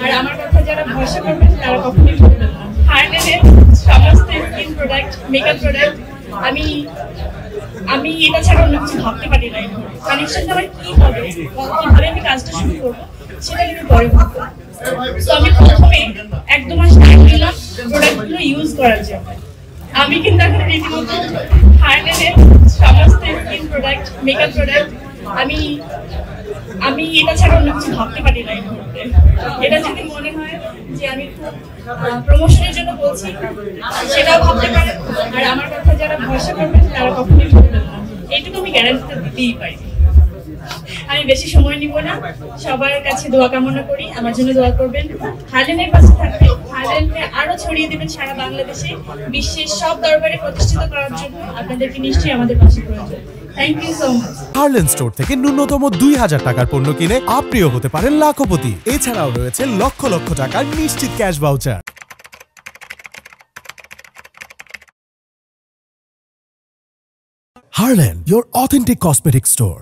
আর আমার কথা যারা ভরসা করবেন তারা কখনোই ঠকবেন না। হার্লেনের সমস্ত স্কিন প্রোডাক্ট, মেকআপ প্রোডাক্ট আমি আমি এটা ছাড়া অন্য কিছু ভাবতে পারি না। কানেকশন আমার কি হবে, কিভাবে আমি কাজটা শুরু করবো সেটা আমি পরে ভাববো। তো আমি প্রথমে 1-2 মাস টাইম নিলাম প্রোডাক্টগুলো ইউজ করার জন্য। আমি কিন্তু এখন রীতিমতো হার্লেনের সমস্ত স্কিন প্রোডাক্ট, মেকআপ প্রোডাক্ট আমি এটা ছাড়া অন্য কিছু ভাবতে পারি না। এটা যদি মনে হয় যে আমি খুব প্রমোশনের জন্য বলছি সেটাও ভাবতে পারেন। আর আমার কথা যারা ভরসা করবেন তারা কখনোই ঠকবেন না, এইটুকু আমি গ্যারান্টিটা দিতেই পারি। আমি বেশি সময় নিব না, সবার কাছে দোয়া কামনা করি, আমার জন্য দোয়া করবেন। হার্লেনের পাশে থাকবে, হার্লেনকে আরো ছড়িয়ে দেবেন সারা বাংলাদেশে, বিশ্বের সব দরবারে প্রতিষ্ঠিত করার জন্য আপনাদেরকে নিশ্চয়ই আমাদের পাশে প্রয়োজন। Thank you so much. হার্লেন স্টোর থেকে ন্যূনতম 2000 টাকার পণ্য কিনে আপনিও হতে পারেন লাখপতি। এছাড়াও রয়েছে লক্ষ লক্ষ টাকার নিশ্চিত cash voucher. Harlan, your authentic cosmetic store.